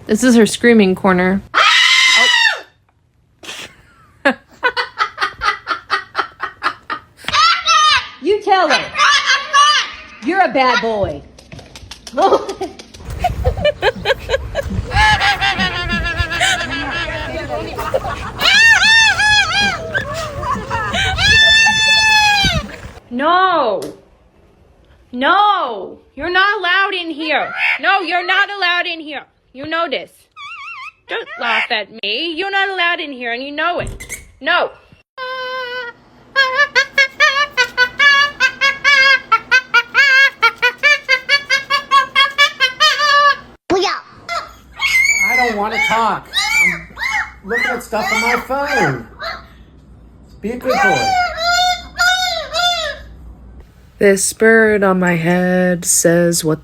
This is her screaming corner. You tell her. You're a bad boy. No. No. You're not allowed in here. No, you're not allowed in here. You know this. Don't laugh at me. You're not allowed in here and you know it. No. I don't want to talk. I'm looking at stuff on my phone. Be a good boy. This bird on my head says what